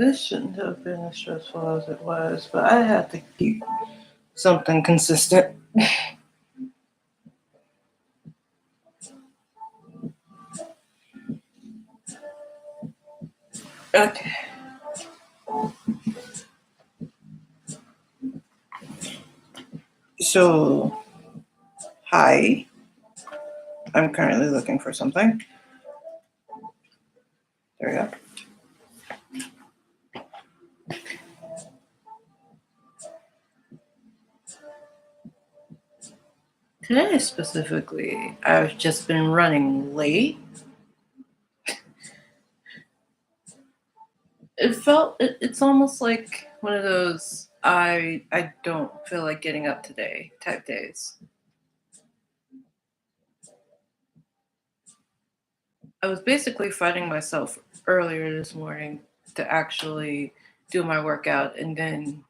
This shouldn't have been as stressful as it was, but I had to keep something consistent. Okay. So, hi. I'm currently looking for something. There we go. Today specifically, I've just been running late. It's almost like one of those I don't feel like getting up today type days. I was basically fighting myself earlier this morning to actually do my workout, and then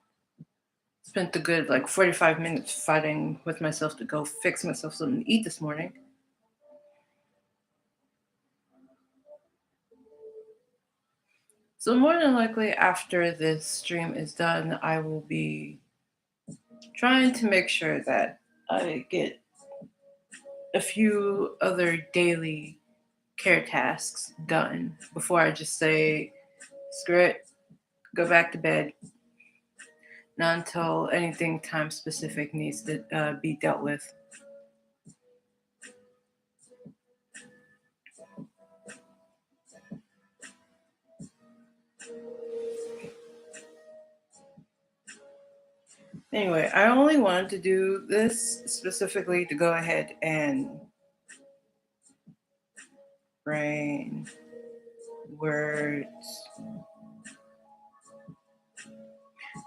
spent a good like 45 minutes fighting with myself to go fix myself something to eat this morning. So more than likely after this stream is done, I will be trying to make sure that I get a few other daily care tasks done before I just say, screw it, go back to bed. Not until anything time specific needs to be dealt with. Anyway, I only wanted to do this specifically to go ahead and brain words.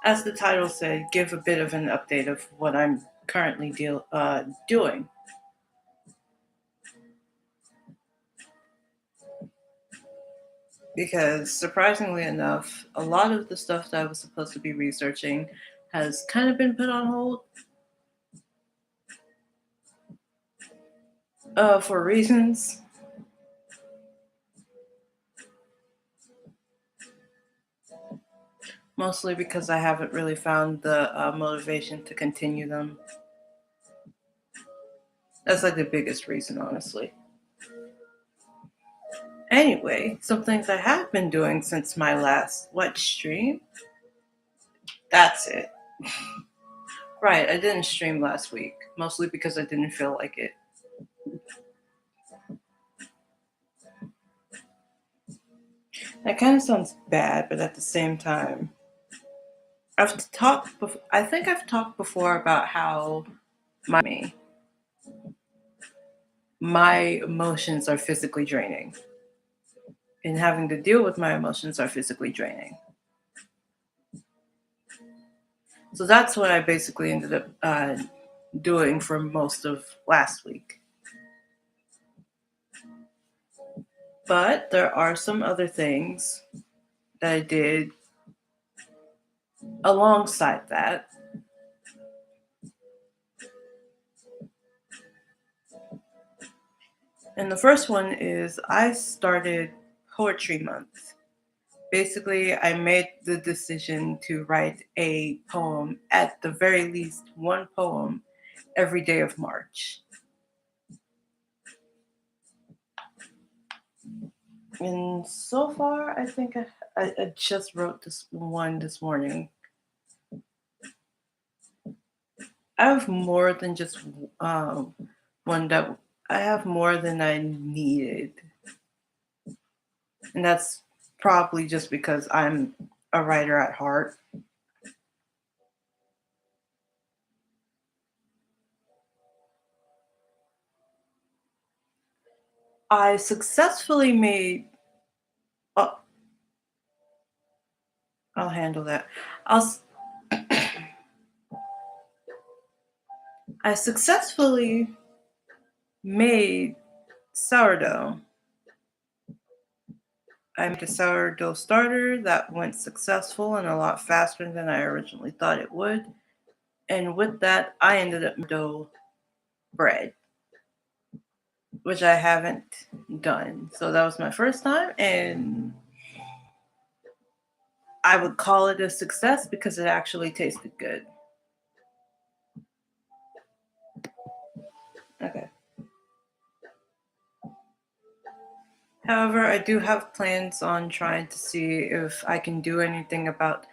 As the title said, give a bit of an update of what I'm currently doing. Because surprisingly enough, a lot of the stuff that I was supposed to be researching has kind of been put on hold for reasons. Mostly because I haven't really found the motivation to continue them. That's like the biggest reason, honestly. Anyway, some things I have been doing since my last stream. That's it. Right, I didn't stream last week, mostly because I didn't feel like it. That kind of sounds bad, but at the same time, I think I've talked before about how my emotions are physically draining, and having to deal with my emotions are physically draining. So that's what I basically ended up doing for most of last week. But there are some other things that I did alongside that. And the first one is I started Poetry Month. Basically, I made the decision to write a poem, at the very least one poem, every day of March. And so far, I think I just wrote this one this morning. I have more than just one that I have more than I needed. And that's probably just because I'm a writer at heart. I successfully made. Oh, I'll handle that. I successfully made sourdough. I made a sourdough starter that went successful and a lot faster than I originally thought it would. And with that, I ended up making dough bread, which I haven't done. So that was my first time, and I would call it a success because it actually tasted good. Okay. However, I do have plans on trying to see if I can do anything about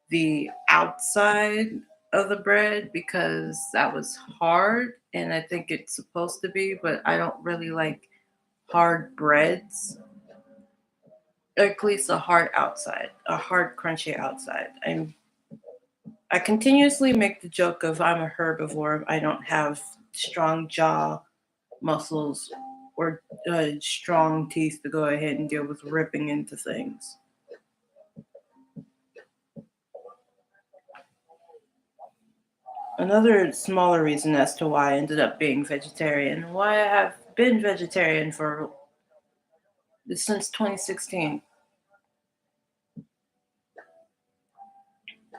the outside of the bread because that was hard and I think it's supposed to be, but I don't really like hard breads. At least a hard outside, a hard crunchy outside. I continuously make the joke of I'm a herbivore. I don't have strong jaw muscles or strong teeth to go ahead and deal with ripping into things. Another smaller reason as to why I ended up being vegetarian, why I have been vegetarian for since 2016,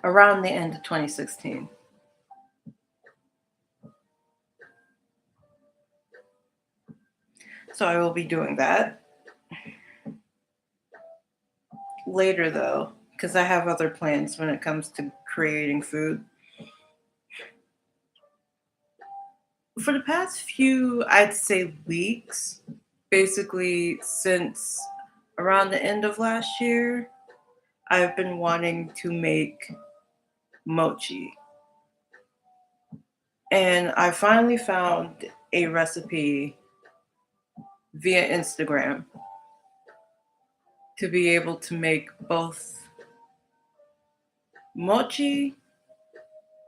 around the end of 2016. So I will be doing that later though, because I have other plans when it comes to creating food. For the past few, I'd say weeks, basically since around the end of last year, I've been wanting to make mochi. And I finally found a recipe via Instagram to be able to make both mochi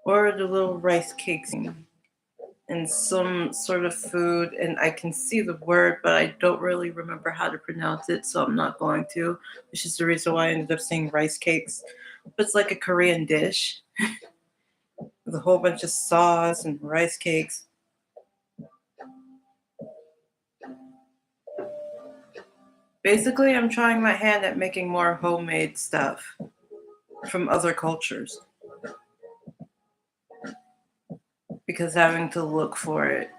or the little rice cakes and some sort of food. And I can see the word, but I don't really remember how to pronounce it, so I'm not going to, which is the reason why I ended up saying rice cakes. But it's like a Korean dish with a whole bunch of sauce and rice cakes. Basically, I'm trying my hand at making more homemade stuff from other cultures because having to look for it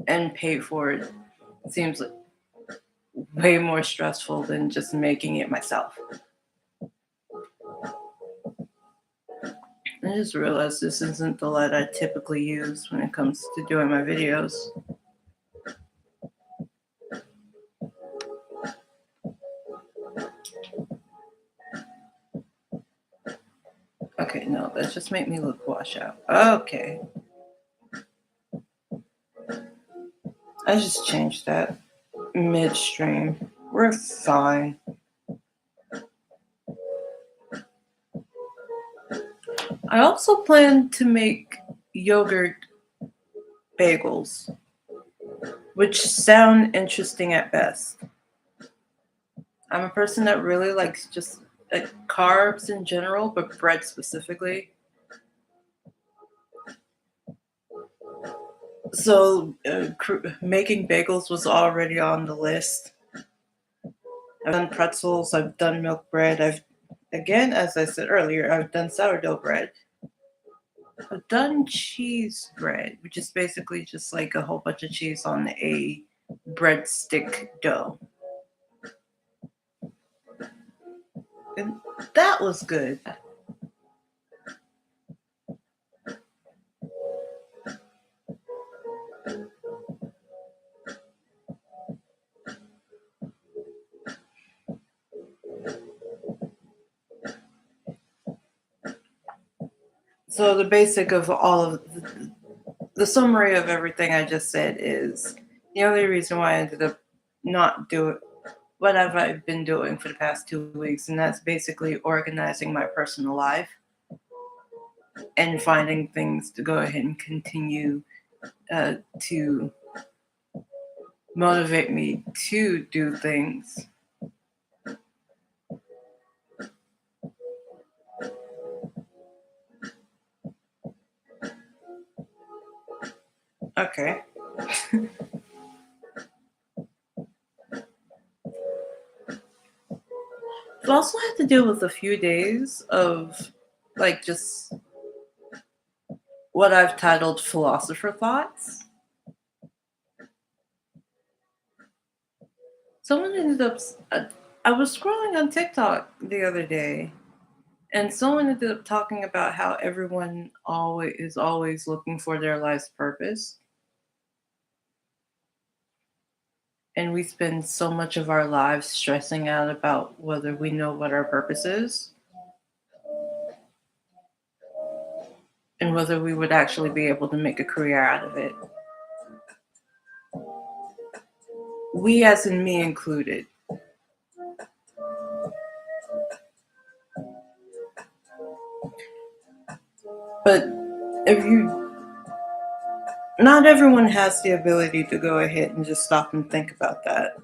and pay for it seems like way more stressful than just making it myself. I just realized this isn't the light I typically use when it comes to doing my videos. Okay, no, that just made me look washed out. Okay. I just changed that midstream. We're fine. I also plan to make yogurt bagels, which sound interesting at best. I'm a person that really likes just carbs in general, but bread specifically. So making bagels was already on the list. I've done pretzels, I've done milk bread, again, as I said earlier, I've done sourdough bread. I've done cheese bread, which is basically just like a whole bunch of cheese on a breadstick dough. And that was good. So the basic of all of the summary of everything I just said is the only reason why I ended up not doing what have I been doing for the past 2 weeks, and that's basically organizing my personal life and finding things to go ahead and continue to motivate me to do things. Okay. I've also had to deal with a few days of like just what I've titled philosopher thoughts. Someone ended up, I was scrolling on TikTok the other day, and someone ended up talking about how everyone always looking for their life's purpose, and we spend so much of our lives stressing out about whether we know what our purpose is and whether we would actually be able to make a career out of it. We, as in me included. But if you, not everyone has the ability to go ahead and just stop and think about that.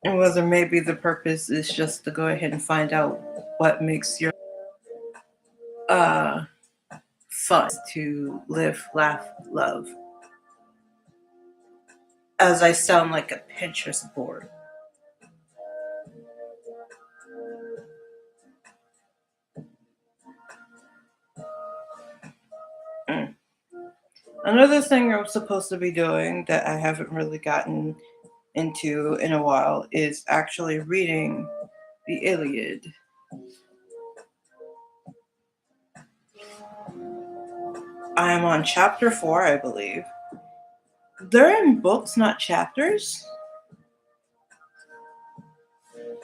And whether maybe the purpose is just to go ahead and find out what makes your uh fun to live, laugh, love. As I sound like a Pinterest board. Mm. Another thing I'm supposed to be doing that I haven't really gotten into in a while is actually reading the Iliad. I am on chapter 4, I believe. They're in books, not chapters.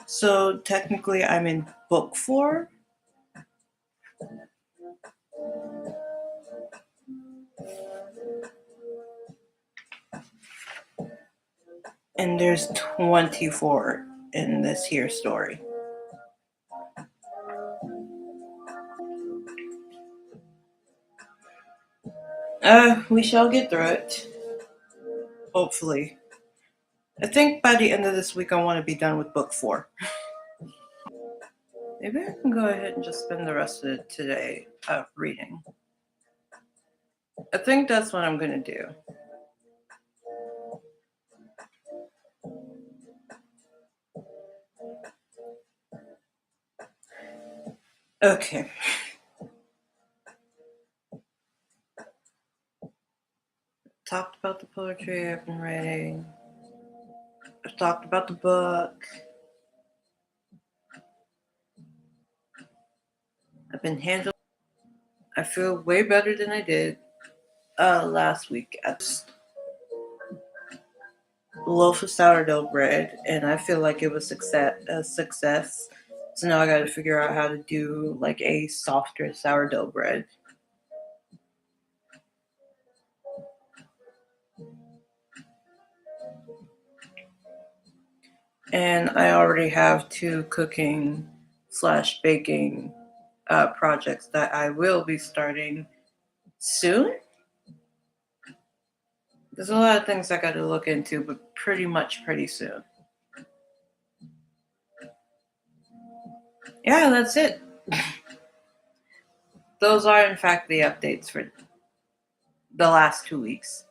So technically, I'm in book 4. And there's 24 in this here story. We shall get through it. Hopefully. I think by the end of this week, I want to be done with book 4. Maybe I can go ahead and just spend the rest of today reading. I think that's what I'm going to do. Okay. Talked about the poetry I've been writing. I've talked about the book. I've been handling. I feel way better than I did last week. At loaf of sourdough bread, and I feel like it was a success. So now I got to figure out how to do like a softer sourdough bread. And I already have 2 cooking slash baking projects that I will be starting soon. There's a lot of things I got to look into, but pretty much pretty soon. Yeah, that's it. Those are, in fact, the updates for the last 2 weeks.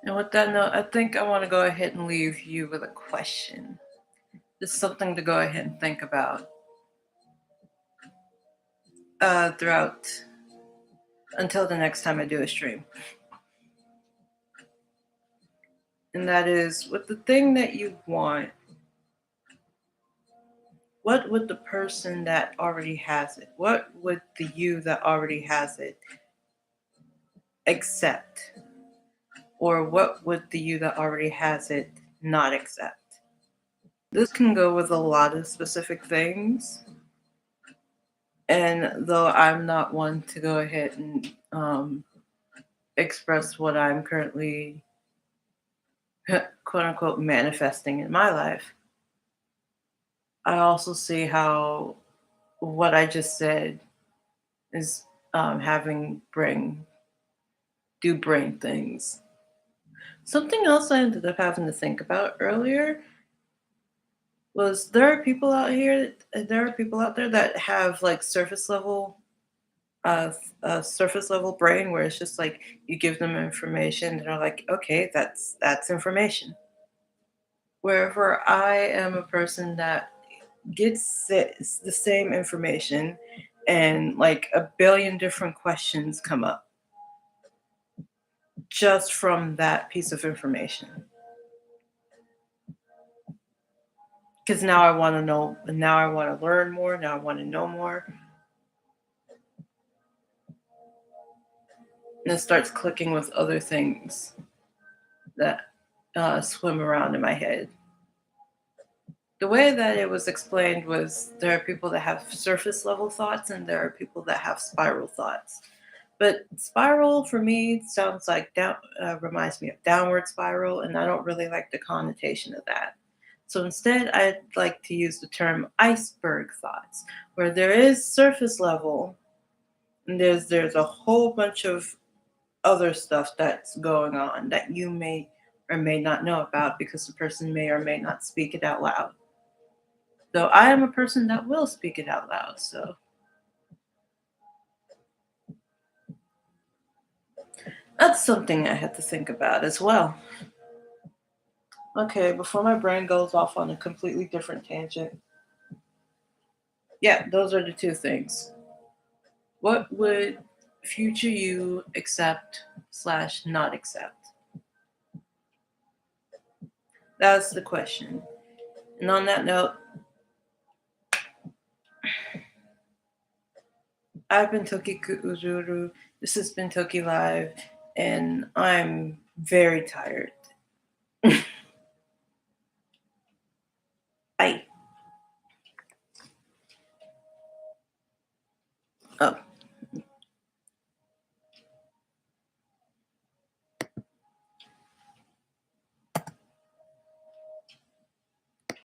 And with that note, I think I want to go ahead and leave you with a question. Just something to go ahead and think about throughout until the next time I do a stream. And that is, with the thing that you want, what would the person that already has it, what would the you that already has it accept? Or what would the you that already has it not accept? This can go with a lot of specific things. And though I'm not one to go ahead and express what I'm currently quote unquote manifesting in my life, I also see how what I just said is having brain things. Something else I ended up having to think about earlier was there are people out there that have like surface level brain where it's just like you give them information and they're like, okay, that's information. Wherever I am a person that gets the same information and like a billion different questions come up just from that piece of information. Because now I want to know, now I want to learn more, now I want to know more. And it starts clicking with other things that swim around in my head. The way that it was explained was there are people that have surface level thoughts and there are people that have spiral thoughts. But spiral for me sounds like down, reminds me of downward spiral, and I don't really like the connotation of that. So instead, I'd like to use the term iceberg thoughts, where there is surface level, and there's a whole bunch of other stuff that's going on that you may or may not know about because the person may or may not speak it out loud. Though I am a person that will speak it out loud, so that's something I had to think about as well. Okay, before my brain goes off on a completely different tangent. Yeah, those are the two things. What would future you accept slash not accept? That's the question. And on that note, I've been Toki Uzuru. This has been Toki Live, and I'm very tired. Bye. Oh.